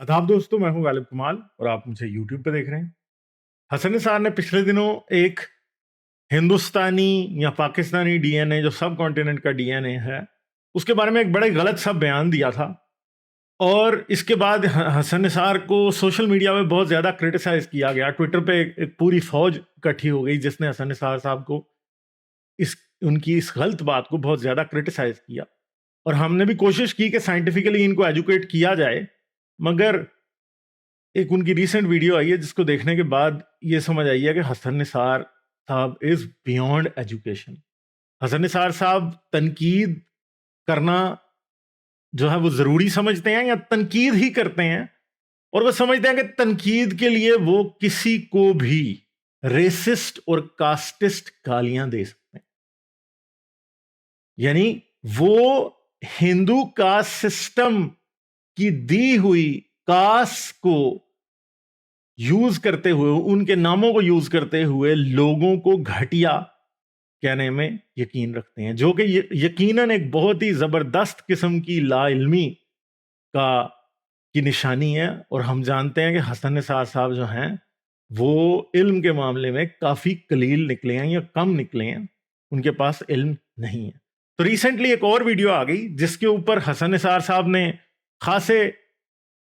आदाब दोस्तों, मैं हूं गालिब कमाल और आप मुझे यूट्यूब पे देख रहे हैं। हसन निसार ने पिछले दिनों एक हिंदुस्तानी या पाकिस्तानी डीएनए जो सब कॉन्टिनेंट का डीएनए है उसके बारे में एक बड़े गलत सा बयान दिया था। और इसके बाद हसन निसार को सोशल मीडिया में बहुत ज़्यादा क्रिटिसाइज किया गया। ट्विटर पे एक पूरी फौज इकट्ठी हो गई जिसने हसन निसार साहब को इस उनकी इस गलत बात को बहुत ज़्यादा क्रिटिसाइज किया। और हमने भी कोशिश की कि साइंटिफिकली इनको एजुकेट किया जाए, मगर एक उनकी रीसेंट वीडियो आई है जिसको देखने के बाद ये समझ आई है कि हसन निसार साहब is beyond education. Hasan Nisar साहब तनकीद करना जो है वो ज़रूरी समझते हैं या तनकीद ही करते हैं, और वो समझते हैं कि तनकीद के लिए वो किसी को भी रेसिस्ट और कास्टिस्ट गालियां दे सकते हैं। यानी वो हिंदू कास्ट सिस्टम की दी हुई कास्ट को यूज करते हुए, उनके नामों को यूज करते हुए लोगों को घटिया कहने में यकीन रखते हैं, जो कि यकीनन एक बहुत ही जबरदस्त किस्म की लाइल्मी का की निशानी है। और हम जानते हैं कि हसन निसार साहब जो हैं वो इल्म के मामले में काफी कलील निकले हैं या कम निकले हैं, उनके पास इल्म नहीं है। तो रिसेंटली एक और वीडियो आ गई जिसके ऊपर हसन निसार साहब ने खासे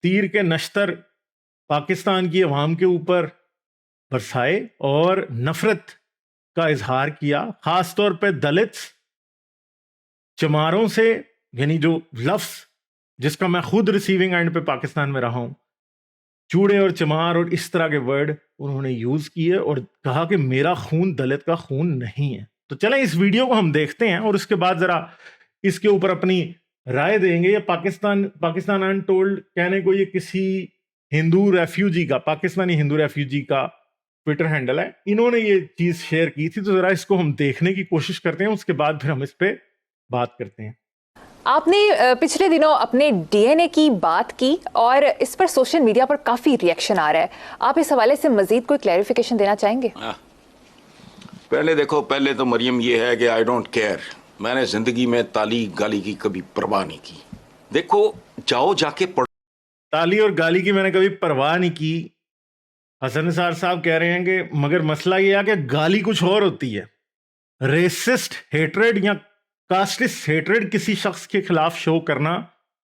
तीर के नश्तर पाकिस्तान की अवाम के ऊपर बरसाए और नफरत का इजहार किया, खासतौर पे दलित्स, चमारों से। यानी जो लफ्ज जिसका मैं खुद रिसीविंग एंड पे पाकिस्तान में रहा हूं, चूड़े और चमार और इस तरह के वर्ड उन्होंने यूज किए और कहा कि मेरा खून दलित का खून नहीं है। तो चलें इस वीडियो को हम देखते हैं और उसके बाद जरा इसके ऊपर अपनी राय देंगे। या पाकिस्तान अनटोल्ड कहने को ये किसी हिंदू रेफ्यूजी का, पाकिस्तानी हिंदू रेफ्यूजी का ट्विटर हैंडल है, इन्होंने ये चीज शेयर की थी। तो जरा इसको हम देखने की कोशिश करते हैं, उसके बाद फिर हम इस पे बात करते हैं। आपने पिछले दिनों अपने डीएनए की बात की और इस पर सोशल मीडिया पर काफी रिएक्शन आ रहा है। आप इस हवाले से मजीद कोई क्लैरिफिकेशन देना चाहेंगे? पहले देखो, पहले तो मरियम ये है कि आई डोंट केयर। मैंने जिंदगी में ताली गाली की कभी परवाह नहीं की। देखो, जाओ जाके पढ़ो। ताली और गाली की मैंने कभी परवाह नहीं की। हसन निसार साहब कह रहे हैं कि मगर मसला ये है कि गाली कुछ और होती है। रेसिस्ट हेट्रेड या कास्टिस्ट हेट्रेड किसी शख्स के खिलाफ शो करना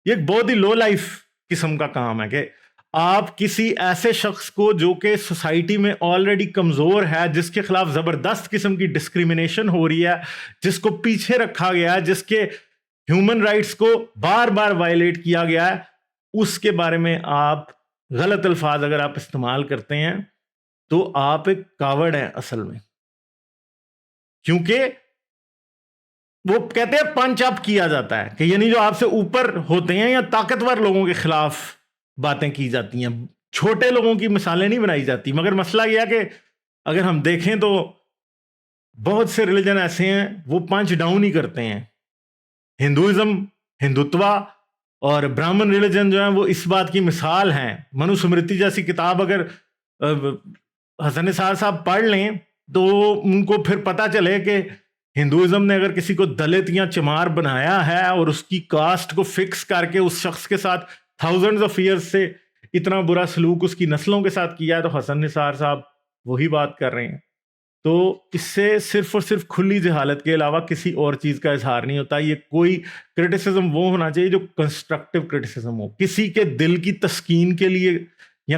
ये एक बहुत ही लो लाइफ किस्म का काम है कि आप किसी ऐसे शख्स को जो कि सोसाइटी में ऑलरेडी कमजोर है, जिसके खिलाफ जबरदस्त किस्म की डिस्क्रिमिनेशन हो रही है, जिसको पीछे रखा गया है, जिसके ह्यूमन राइट्स को बार बार वायलेट किया गया है, उसके बारे में आप गलत अल्फाज अगर आप इस्तेमाल करते हैं तो आप एक कावड़ हैं असल में। क्योंकि वो कहते हैं पंच अप किया जाता है कि यानी जो आपसे ऊपर होते हैं या ताकतवर लोगों के खिलाफ बातें की जाती हैं, छोटे लोगों की मिसालें नहीं बनाई जाती। मगर मसला यह है कि अगर हम देखें तो बहुत से रिलीजन ऐसे हैं वो पंच डाउन ही करते हैं। हिंदुइज्म, हिंदुत्वा और ब्राह्मण रिलीजन जो है वो इस बात की मिसाल हैं। मनुस्मृति जैसी किताब अगर हसन निसार साहब पढ़ लें तो उनको फिर पता चले कि हिंदुइज्म ने अगर किसी को दलित या चमार बनाया है और उसकी कास्ट को फिक्स करके उस शख्स के साथ थाउजेंड्स ऑफ ईयर्स से इतना बुरा सलूक उसकी नस्लों के साथ किया है, तो हसन निसार साहब वही बात कर रहे हैं। तो इससे सिर्फ और सिर्फ खुली जहालत के अलावा किसी और चीज का इजहार नहीं होता। ये कोई क्रिटिसिज्म वो होना चाहिए जो कंस्ट्रक्टिव क्रिटिसिज्म हो, किसी के दिल की तस्कीन के लिए या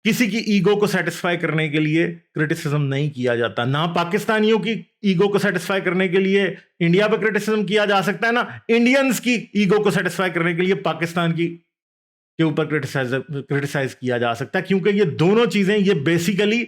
किसी की ईगो को सेटिस्फाई करने के लिए क्रिटिसिज्म नहीं किया जाता। ना पाकिस्तानियों की ईगो को सेटिस्फाई करने के लिए इंडिया पे क्रिटिसिज्म किया जा सकता है, ना इंडियंस की ईगो को सेटिस्फाई करने के लिए पाकिस्तान के ऊपर क्रिटिसाइज किया जा सकता है। क्योंकि ये दोनों चीजें ये बेसिकली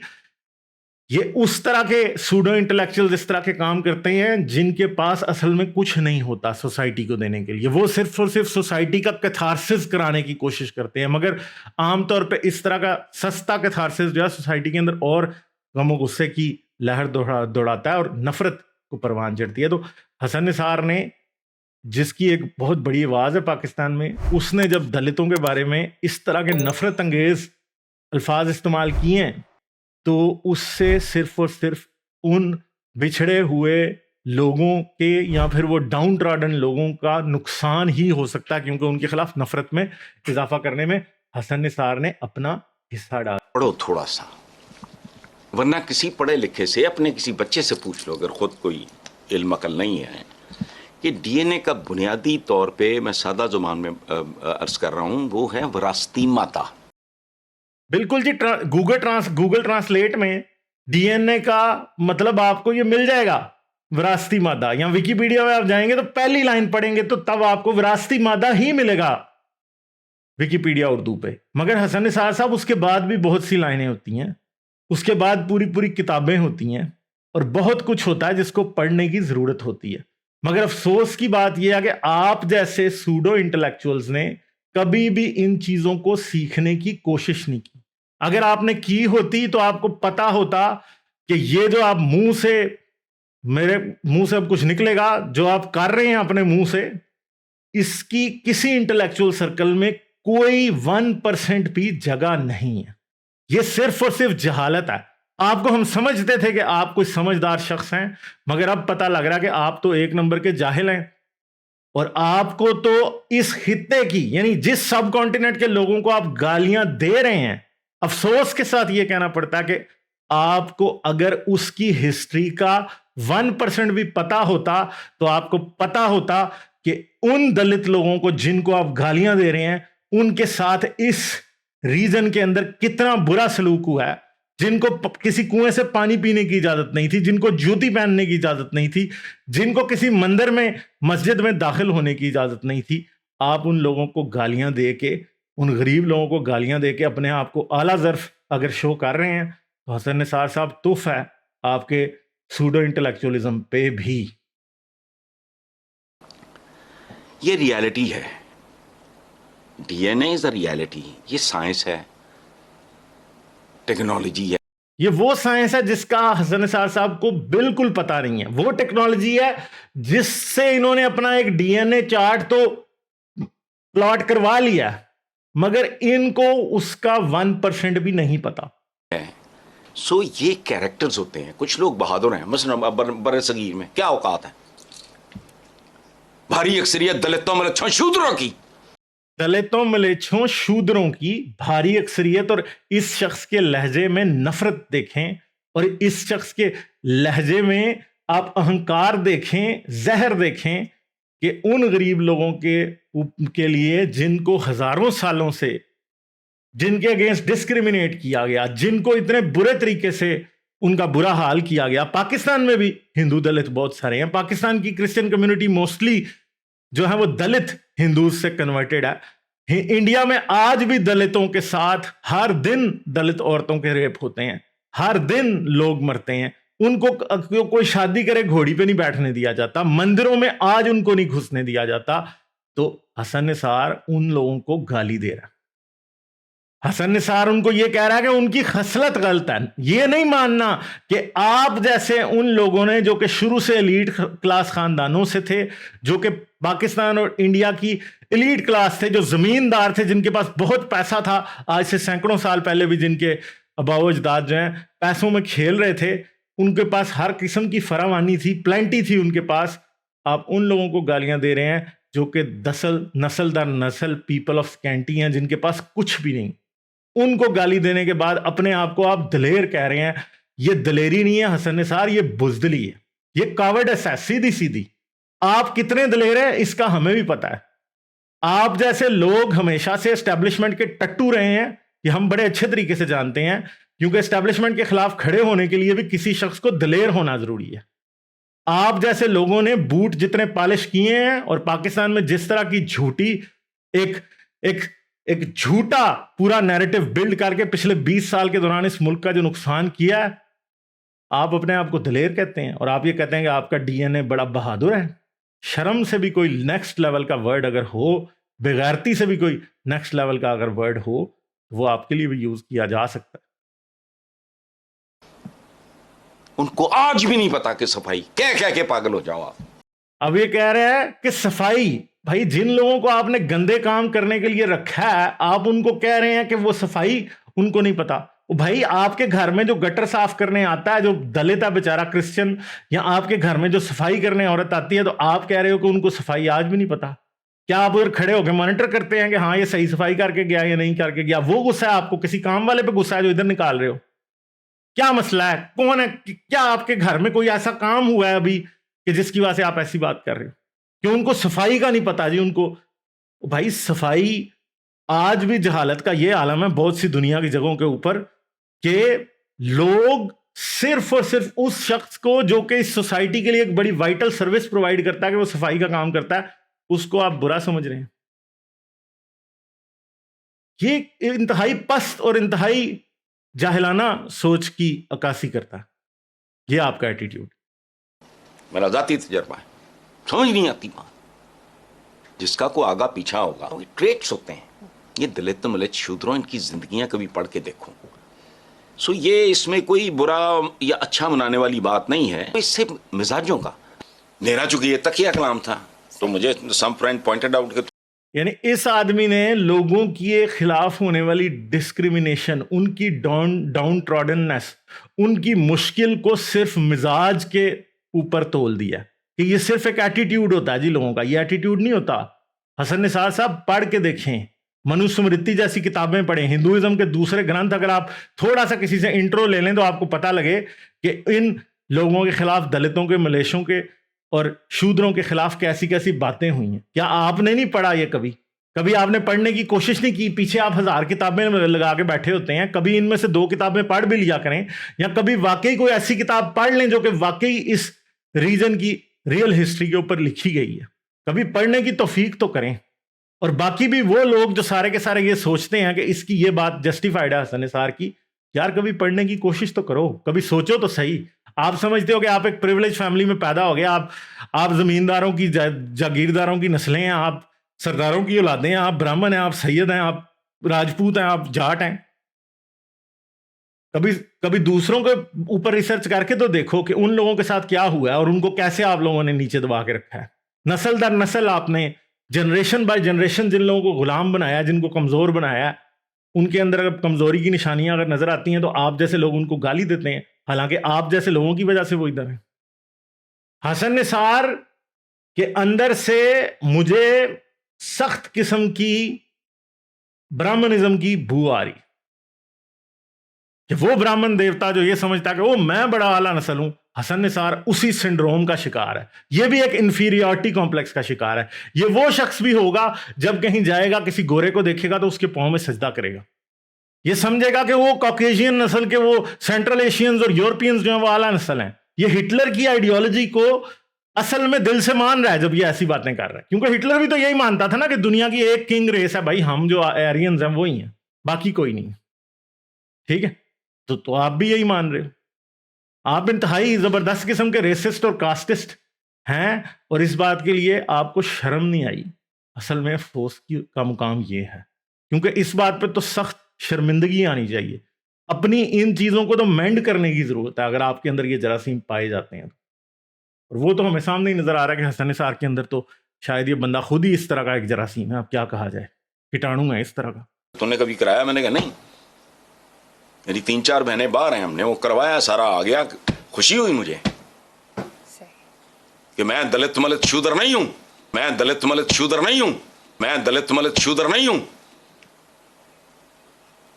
ये उस तरह के सूडो इंटेलेक्चुअल इस तरह के काम करते हैं जिनके पास असल में कुछ नहीं होता सोसाइटी को देने के लिए। वो सिर्फ और सिर्फ सोसाइटी का कैथारसिस कराने की कोशिश करते हैं, मगर आमतौर पे इस तरह का सस्ता कैथारसिस जो है सोसाइटी के अंदर और गमो गुस्से की लहर दौड़ाता है और नफरत को परवान चढ़ती है। तो हसन निसार ने, जिसकी एक बहुत बड़ी आवाज है पाकिस्तान में, उसने जब दलितों के बारे में इस तरह के नफरत अंगेज अल्फाज इस्तेमाल किए हैं तो उससे सिर्फ और सिर्फ उन बिछड़े हुए लोगों के या फिर वो डाउन ट्रॉडन लोगों का नुकसान ही हो सकता है, क्योंकि उनके खिलाफ नफरत में इजाफा करने में हसन निसार ने अपना हिस्सा डाला। पढ़ो थोड़ा सा, वरना किसी पढ़े लिखे से, अपने किसी बच्चे से पूछ लो अगर खुद कोई इल्म अकल नहीं है, कि डीएनए का बुनियादी तौर पे, मैं सादा जुबान में अर्ज कर रहा हूं, वो है विरासती मादा। बिल्कुल जी, गूगल ट्रांसलेट में डीएनए का मतलब आपको ये मिल जाएगा, विरासती मादा। या विकिपीडिया में आप जाएंगे तो पहली लाइन पढ़ेंगे तो तब आपको विरासती मादा ही मिलेगा विकिपीडिया उर्दू पे। मगर हसन निसार साहब, उसके बाद भी बहुत सी लाइनें होती हैं, उसके बाद पूरी पूरी किताबें होती हैं और बहुत कुछ होता है जिसको पढ़ने की जरूरत होती है। मगर अफसोस की बात यह है कि आप जैसे सूडो इंटेलेक्चुअल्स ने कभी भी इन चीजों को सीखने की कोशिश नहीं की। अगर आपने की होती तो आपको पता होता कि ये जो आप मुंह से, मेरे मुंह से अब कुछ निकलेगा, जो आप कर रहे हैं अपने मुंह से, इसकी किसी इंटेलेक्चुअल सर्कल में कोई 1% भी जगह नहीं है। ये सिर्फ और सिर्फ जहालत है। आपको हम समझते थे कि आप कोई समझदार शख्स हैं, मगर अब पता लग रहा है कि आप तो एक नंबर के जाहिल हैं। और आपको तो इस खित्ते की, यानी जिस सब कॉन्टिनेंट के लोगों को आप गालियां दे रहे हैं, अफसोस के साथ यह कहना पड़ता है कि आपको अगर उसकी हिस्ट्री का 1% भी पता होता तो आपको पता होता कि उन दलित लोगों को जिनको आप गालियां दे रहे हैं, उनके साथ इस रीजन के अंदर कितना बुरा सलूक हुआ है, जिनको किसी कुएं से पानी पीने की इजाजत नहीं थी, जिनको जूती पहनने की इजाजत नहीं थी, जिनको किसी मंदिर में, मस्जिद में दाखिल होने की इजाजत नहीं थी। आप उन लोगों को गालियां दे के, उन गरीब लोगों को गालियां दे के अपने आप को आला ज़र्फ अगर शो कर रहे हैं, तो हसन निसार साहब तुफ है आपके सूडो इंटेलेक्चुअलिज्म पे भी। ये रियलिटी है, डीएनए इज अ रियलिटी। ये साइंस है, टेक्नोलॉजी है। ये वो साइंस है जिसका हसन निसार साहब को बिल्कुल पता नहीं है। वो टेक्नोलॉजी है जिससे इन्होंने अपना एक डीएनए चार्ट तो प्लॉट करवा लिया, मगर इनको उसका 1% भी नहीं पता है। सो ये कैरेक्टर्स होते हैं। कुछ लोग बहादुर हैं, मसलन बड़े सगीर में क्या औकात है, भारी अक्सरियत दलितों मलेच्छों शूद्रों की, दलितों मलेच्छों शूद्रों की भारी अक्सरियत। और इस शख्स के लहजे में नफरत देखें, और इस शख्स के लहजे में आप अहंकार देखें, जहर देखें कि उन गरीब लोगों के लिए जिनको हजारों सालों से, जिनके अगेंस्ट डिस्क्रिमिनेट किया गया, जिनको इतने बुरे तरीके से उनका बुरा हाल किया गया। पाकिस्तान में भी हिंदू दलित बहुत सारे हैं। पाकिस्तान की क्रिश्चियन कम्युनिटी मोस्टली जो है वो दलित हिंदूज से कन्वर्टेड है। इंडिया में आज भी दलितों के साथ हर दिन दलित औरतों के रेप होते हैं, हर दिन लोग मरते हैं। उनको कोई शादी करे घोड़ी पे नहीं बैठने दिया जाता, मंदिरों में आज उनको नहीं घुसने दिया जाता। तो हसन निसार उन लोगों को गाली दे रहा है। हसन निसार उनको यह कह रहा है कि उनकी खसलत गलत है। यह नहीं मानना कि आप जैसे उन लोगों ने, जो कि शुरू से एलीट क्लास खानदानों से थे, जो कि पाकिस्तान और इंडिया की एलीट क्लास थे, जो जमींदार थे, जिनके पास बहुत पैसा था, आज से सैकड़ों साल पहले भी जिनके अबाओ अजदाद जो हैं पैसों में खेल रहे थे, उनके पास हर किस्म की फरावानी थी, प्लेंटी थी उनके पास। आप उन लोगों को गालियां दे रहे हैं जो कि नस्ल दर नस्ल पीपल ऑफ स्कैंटी हैं, जिनके पास कुछ भी नहीं। उनको गाली देने के बाद अपने आप को आप दलेर कह रहे हैं। ये दलेरी नहीं है हसन निसार, ये बुजदली है, ये कावर्डनेस है सीधी सीधी। आप कितने दलेर हैं इसका हमें भी पता है। आप जैसे लोग हमेशा से एस्टेब्लिशमेंट के टट्टू रहे हैं, ये हम बड़े अच्छे तरीके से जानते हैं, क्योंकि एस्टेब्लिशमेंट के खिलाफ खड़े होने के लिए भी किसी शख्स को दलेर होना जरूरी है। आप जैसे लोगों ने बूट जितने पॉलिश किए हैं, और पाकिस्तान में जिस तरह की झूठी एक झूठा पूरा नैरेटिव बिल्ड करके पिछले 20 साल के दौरान इस मुल्क का जो नुकसान किया है, आप अपने आप को दलेर कहते हैं, और आप ये कहते हैं कि आपका डीएनए बड़ा बहादुर है। शर्म से भी कोई नेक्स्ट लेवल का वर्ड अगर हो, बेगैरती से भी कोई नेक्स्ट लेवल का अगर वर्ड हो, वो आपके लिए भी यूज किया जा सकता है। उनको आज भी नहीं पता कि सफाई कह के पागल हो जाओ आप। अब ये कह रहे हैं कि सफाई, भाई जिन लोगों को आपने गंदे काम करने के लिए रखा है, आप उनको कह रहे हैं कि वो सफाई उनको नहीं पता। भाई आपके घर में जो गटर साफ करने आता है, जो दलित है बेचारा क्रिश्चियन, या आपके घर में जो सफाई करने औरत आती है, तो आप कह रहे हो कि उनको सफाई आज भी नहीं पता? क्या आप उधर खड़े होकर मॉनिटर करते हैं कि हाँ ये सही सफाई करके गया या नहीं करके गया? वो गुस्सा है आपको, किसी काम वाले पे गुस्सा है जो इधर निकाल रहे हो? क्या मसला है? कौन है? क्या आपके घर में कोई ऐसा काम हुआ है अभी कि जिसकी वजह से आप ऐसी बात कर रहे हो कि उनको सफाई का नहीं पता? जी उनको, भाई सफाई आज भी जहालत का ये आलम है बहुत सी दुनिया की जगहों के ऊपर कि लोग सिर्फ और सिर्फ उस शख्स को जो कि इस सोसाइटी के लिए एक बड़ी वाइटल सर्विस प्रोवाइड करता है कि वो सफाई का काम करता है, उसको आप बुरा समझ रहे हैं। ये इंतहाई पस्त और इंतहाई जाहिलाना सोच की अक्कासी करता है ये आपका एटीट्यूड। मेरा जाती तजर्बा है, समझ नहीं आती बात। जिसका को आगा पीछा होगा, वो ट्रेट्स होते हैं। ये दलित मलित शूद्रों, इनकी जिंदगियां कभी पढ़ के देखो। सो ये इसमें कोई बुरा या अच्छा मनाने वाली बात नहीं है, इससे मिजाजों का मेरा चूंकि ये तकिया कलाम था, तो मुझे सम फ्रेंड पॉइंटेड आउट कि यानी इस आदमी ने लोगों की खिलाफ होने वाली डिस्क्रिमिनेशन, उनकी डाउन ट्रॉडननेस, उनकी मुश्किल को सिर्फ मिजाज के ऊपर तोल दिया कि ये सिर्फ एक एटीट्यूड होता है जी लोगों का। ये एटीट्यूड नहीं होता। हसन निसार साहब पढ़ के देखें, मनुस्मृति जैसी किताबें पढ़ें, हिंदुइज्म के दूसरे ग्रंथ अगर आप थोड़ा सा किसी से इंट्रो ले लें तो आपको पता लगे कि इन लोगों के खिलाफ, दलितों के, मलेशियों के और शूद्रों के खिलाफ कैसी कैसी बातें हुई हैं। क्या आपने नहीं पढ़ा ये? कभी आपने पढ़ने की कोशिश नहीं की? पीछे आप 1000 किताबें लगा के बैठे होते हैं, कभी इनमें से 2 किताबें पढ़ भी लिया करें, या कभी वाकई कोई ऐसी किताब पढ़ लें जो कि वाकई इस रीजन की रियल हिस्ट्री के ऊपर लिखी गई है। कभी पढ़ने की तौफीक तो करें। और बाकी भी वो लोग जो सारे के सारे ये सोचते हैं कि इसकी ये बात जस्टिफाइड है हसन निसार की, यार कभी पढ़ने की कोशिश तो करो, कभी सोचो तो सही। आप समझते हो कि आप एक प्रिविलेज फैमिली में पैदा हो गए, आप जमींदारों की, जागीरदारों की नस्लें हैं, आप सरदारों की औलादें हैं, आप ब्राह्मण हैं, आप सैयद हैं, आप राजपूत हैं, आप जाट हैं। कभी दूसरों के ऊपर रिसर्च करके तो देखो कि उन लोगों के साथ क्या हुआ है और उनको कैसे आप लोगों ने नीचे दबा के रखा है। नस्ल दर नस्ल आपने, जनरेशन बाय जनरेशन जिन लोगों को गुलाम बनाया, जिनको कमजोर बनाया, उनके अंदर अगर कमजोरी की निशानियां अगर नजर आती हैं तो आप जैसे लोग उनको गाली देते हैं, हालांकि आप जैसे लोगों की वजह से वो इधर है। हसन निसार के अंदर से मुझे सख्त किस्म की ब्राह्मणिज्म की बू आ रही कि वो ब्राह्मण देवता जो ये समझता है कि वो मैं बड़ा आला नस्ल हूं, हसन निसार उसी सिंड्रोम का शिकार है। ये भी एक इंफीरियरिटी कॉम्प्लेक्स का शिकार है। ये वो शख्स भी होगा जब कहीं जाएगा, किसी गोरे को देखेगा तो उसके पांव में सजदा करेगा। ये समझेगा कि वो कॉकेशियन नस्ल के, वो सेंट्रल एशियंस और यूरोपियंस जो हैं वो आला नस्ल हैं। ये हिटलर की आइडियोलॉजी को असल में दिल से मान रहा है जब ये ऐसी बातें कर रहा है, क्योंकि हिटलर भी तो यही मानता था ना कि दुनिया की एक किंग रेस है भाई, हम जो एरियंस हैं वो ही हैं, बाकी कोई नहीं। ठीक है, तो आप भी यही मान रहे हो। आप इंतहाई जबरदस्त किस्म के रेसिस्ट और कास्टिस्ट हैं, और इस बात के लिए आपको शर्म नहीं आई। असल में अफसोस का मुकाम ये है, क्योंकि इस बात पे तो सख्त शर्मिंदगी आनी चाहिए। अपनी इन चीजों को तो मेंड करने की जरूरत है अगर आपके अंदर ये जरासीम पाए जाते हैं। और वो तो हमें सामने ही नजर आ रहा है कि हसन निसार के अंदर तो शायद ये बंदा खुद ही इस तरह का एक जरासीम है। अब क्या कहा जाए, कीटाणु है इस तरह का। तूने कभी कराया? मैंने कहा नहीं, मेरी 3-4 बहनें बाहर हैं, हमने वो करवाया, सारा आ गया। खुशी हुई मुझे कि मैं दलित मलित शूद्र नहीं हूं, मैं दलित मलित शूद्र नहीं हूं, मैं दलित मलित शूद्र नहीं हूं।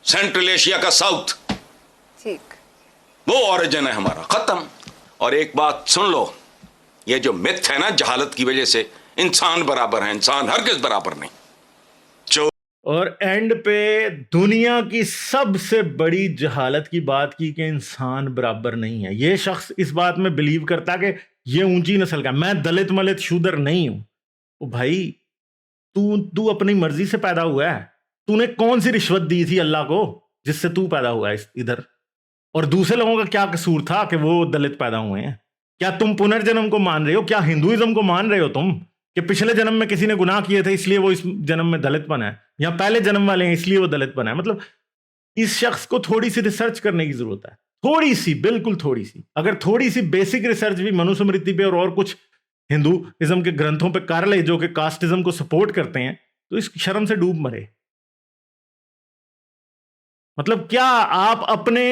सेंट्रल एशिया का साउथ, ठीक, वो ओरिजिन है हमारा, खत्म। और एक बात सुन लो, ये जो मिथ है ना, जहालत की वजह से इंसान बराबर है, इंसान हरगिज़ बराबर नहीं। और एंड पे दुनिया की सबसे बड़ी जहालत की बात की कि इंसान बराबर नहीं है। ये शख्स इस बात में बिलीव करता है कि ये ऊंची नस्ल का, मैं दलित मलित शूद्र नहीं हूं। ओ भाई, तू अपनी मर्जी से पैदा हुआ है। तूने कौन सी रिश्वत दी थी अल्लाह को जिससे तू पैदा हुआ है इधर? और दूसरे लोगों का क्या कसूर था कि वो दलित पैदा हुए हैं? क्या तुम पुनर्जन्म को मान रहे हो? क्या हिंदुइज्म को मान रहे हो तुम कि पिछले जन्म में किसी ने गुनाह किए थे इसलिए वो इस जन्म में दलित बना है, या पहले जन्म वाले हैं इसलिए वो दलित बना है? मतलब इस शख्स को थोड़ी सी रिसर्च करने की जरूरत है, थोड़ी सी, बिल्कुल थोड़ी सी। अगर थोड़ी सी बेसिक रिसर्च भी मनुस्मृति पे और कुछ हिंदुइज्म के ग्रंथों पे कर ले जो कि कास्टिज्म को सपोर्ट करते हैं, तो इस शर्म से डूब मरे। मतलब क्या आप अपने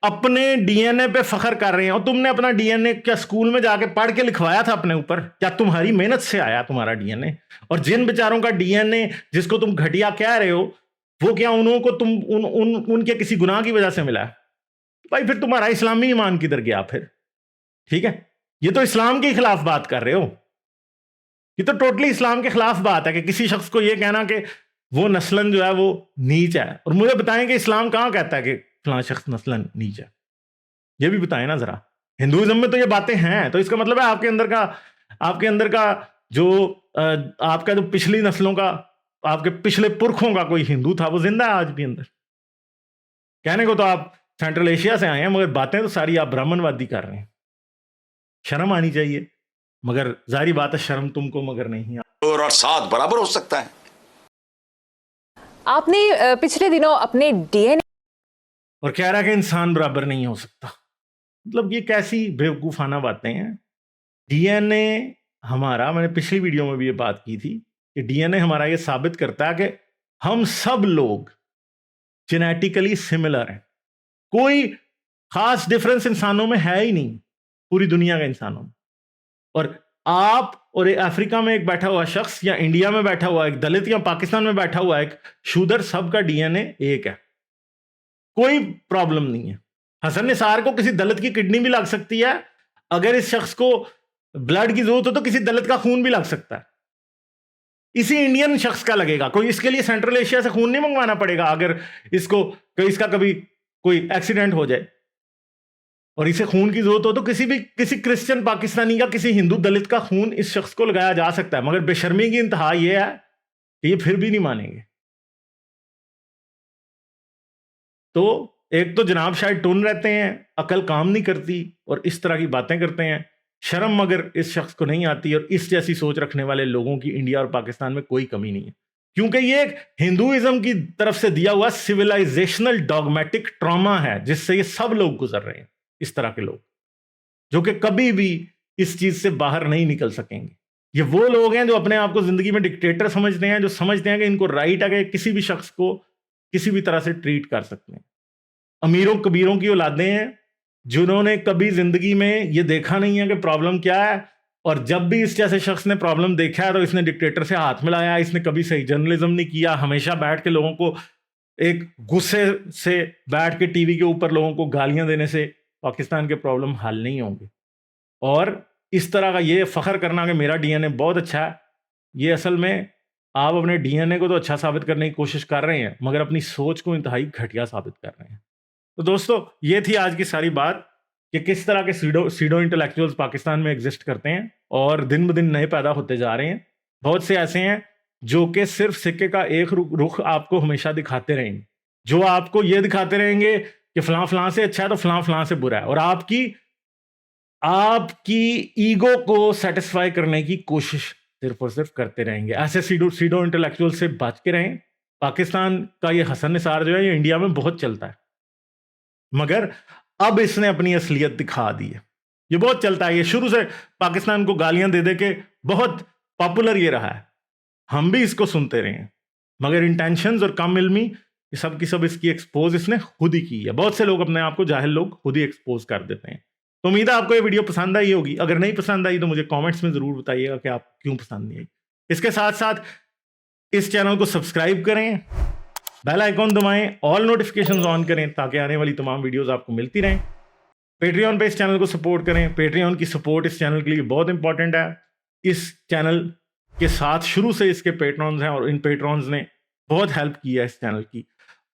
अपने डीएनए पे फख्र कर रहे हैं? और तुमने अपना डीएनए क्या स्कूल में जाके पढ़ के लिखवाया था अपने ऊपर? क्या तुम्हारी मेहनत से आया तुम्हारा डीएनए? और जिन बेचारों का डीएनए जिसको तुम घटिया कह रहे हो, वो क्या उन्हों को तुम उनके किसी गुनाह की वजह से मिला है? भाई फिर तुम्हारा इस्लामी ईमान किधर गया फिर? ठीक है, ये तो इस्लाम के खिलाफ बात कर रहे हो। ये तो टोटली इस्लाम के खिलाफ बात है कि किसी शख्स को ये कहना कि वो नस्लन जो है वो नीच है। और मुझे बताएं कि इस्लाम कहां कहता है कि फलां शख्स नस्लन नीच है? ये भी बताएं ना जरा। हिंदुइज्म में तो ये बातें हैं, तो इसका मतलब है आपके अंदर का जो आपका जो पिछली नस्लों का, आपके पिछले पुरखों का कोई हिंदू था, वो जिंदा है आज भी अंदर। कहने को तो आप सेंट्रल एशिया से आए हैं, मगर बातें तो सारी आप ब्राह्मणवादी कर रहे हैं। शर्म आनी चाहिए। मगर जाहिर बात है शर्म तुमको मगर नहीं है। और साथ बराबर हो सकता है। आपने पिछले दिनों अपने डीएनए और कह रहा है कि इंसान बराबर नहीं हो सकता। मतलब ये कैसी बेवकूफाना बातें हैं। डीएनए हमारा, मैंने पिछली वीडियो में भी ये बात की थी कि डीएनए हमारा ये साबित करता है कि हम सब लोग जेनेटिकली सिमिलर हैं। कोई खास डिफरेंस इंसानों में है ही नहीं, पूरी दुनिया के इंसानों में। और आप और अफ्रीका में एक बैठा हुआ शख्स, या इंडिया में बैठा हुआ एक दलित, या पाकिस्तान में बैठा हुआ एक शूदर, सबका डीएनए एक है। कोई प्रॉब्लम नहीं है। हसन निसार को किसी दलित की किडनी भी लग सकती है। अगर इस शख्स को ब्लड की जरूरत हो तो किसी दलित का खून भी लग सकता है। इसी इंडियन शख्स का लगेगा। कोई इसके लिए सेंट्रल एशिया से खून नहीं मंगवाना पड़ेगा अगर इसका कभी कोई एक्सीडेंट हो जाए और इसे खून की जरूरत हो तो किसी क्रिश्चियन पाकिस्तानी का, किसी हिंदू दलित का खून इस शख्स को लगाया जा सकता है। मगर बेशर्मी की इंतहा यह है कि ये फिर भी नहीं मानेंगे। तो एक तो जनाब शायद टुन रहते हैं, अकल काम नहीं करती और इस तरह की बातें करते हैं। शर्म मगर इस शख्स को नहीं आती। और इस जैसी सोच रखने वाले लोगों की इंडिया और पाकिस्तान में कोई कमी नहीं है, क्योंकि ये एक हिंदुइज्म की तरफ से दिया हुआ सिविलाइजेशनल डॉगमेटिक ट्रॉमा है जिससे ये सब लोग गुजर रहे हैं। इस तरह के लोग जो कि कभी भी इस चीज से बाहर नहीं निकल सकेंगे। ये वो लोग हैं जो अपने आप को जिंदगी में डिक्टेटर समझते हैं, जो समझते हैं कि इनको राइट है कि किसी भी शख्स को किसी भी तरह से ट्रीट कर सकते हैं। अमीरों कबीरों की औलादें हैं जिन्होंने कभी जिंदगी में ये देखा नहीं है कि प्रॉब्लम क्या है। और जब भी इस जैसे शख्स ने प्रॉब्लम देखा है तो इसने डिक्टेटर से हाथ मिलाया। इसने कभी सही जर्नलिज्म नहीं किया। हमेशा बैठ के लोगों को एक गुस्से से बैठ के टीवी के ऊपर लोगों को गालियां देने से पाकिस्तान के प्रॉब्लम हल नहीं होंगे। और इस तरह का ये फख्र करना कि मेरा डीएनए बहुत अच्छा है, ये असल में आप अपने डीएनए को तो अच्छा साबित करने की कोशिश कर रहे हैं मगर अपनी सोच को इंतहाई घटिया साबित कर रहे हैं। तो दोस्तों ये थी आज की सारी बात कि किस तरह के सीडो इंटेलेक्चुअल्स पाकिस्तान में एग्जिस्ट करते हैं और दिन ब दिन नए पैदा होते जा रहे हैं। बहुत से ऐसे हैं जो कि सिर्फ सिक्के का एक रुख आपको हमेशा दिखाते रहेंगे, जो आपको ये दिखाते रहेंगे कि फलां फलां से अच्छा है तो फलां फलां से बुरा है, और आपकी ईगो को सेटिस्फाई करने की कोशिश सिर्फ और सिर्फ करते रहेंगे। ऐसे सीडो इंटेलेक्चुअल से बच के रहें। पाकिस्तान का ये हसन निसार जो है ये इंडिया में बहुत चलता है, मगर अब इसने अपनी असलियत दिखा दी है। ये बहुत चलता है, ये शुरू से पाकिस्तान को गालियां दे दे के बहुत पॉपुलर ये रहा है। हम भी इसको सुनते रहे हैं, मगर इंटेंशंस और कम इल्मी ये सब की सब इसकी एक्सपोज इसने खुद ही की है। बहुत से लोग अपने आप को जाहिल लोग खुद ही एक्सपोज कर देते हैं। तो उम्मीद है आपको ये वीडियो पसंद आई होगी। अगर नहीं पसंद आई तो मुझे कमेंट्स में जरूर बताइएगा कि आप क्यों पसंद नहीं आई। इसके साथ साथ इस चैनल को सब्सक्राइब करें, बेल आइकॉन दबाएं, ऑल नोटिफिकेशंस ऑन करें ताकि आने वाली तमाम वीडियोस आपको मिलती रहें। पेट्रियन पे इस चैनल को सपोर्ट करें। पेट्रियन की सपोर्ट इस चैनल के लिए बहुत इंपॉर्टेंट है। इस चैनल के साथ शुरू से इसके पेट्रॉन्स हैं और इन पेट्रॉन्स ने बहुत हेल्प की है इस चैनल की।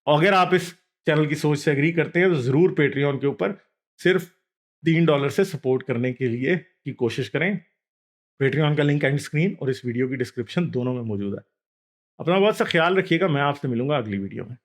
अगर आप इस चैनल की सोच से एग्री करते हैं तो ज़रूर पेट्रियन के ऊपर सिर्फ $3 से सपोर्ट करने के लिए की कोशिश करें। पेट्रियन का लिंक एंड स्क्रीन और इस वीडियो की डिस्क्रिप्शन दोनों में मौजूद है। अपना बहुत सा ख्याल रखिएगा। मैं आपसे मिलूंगा अगली वीडियो में।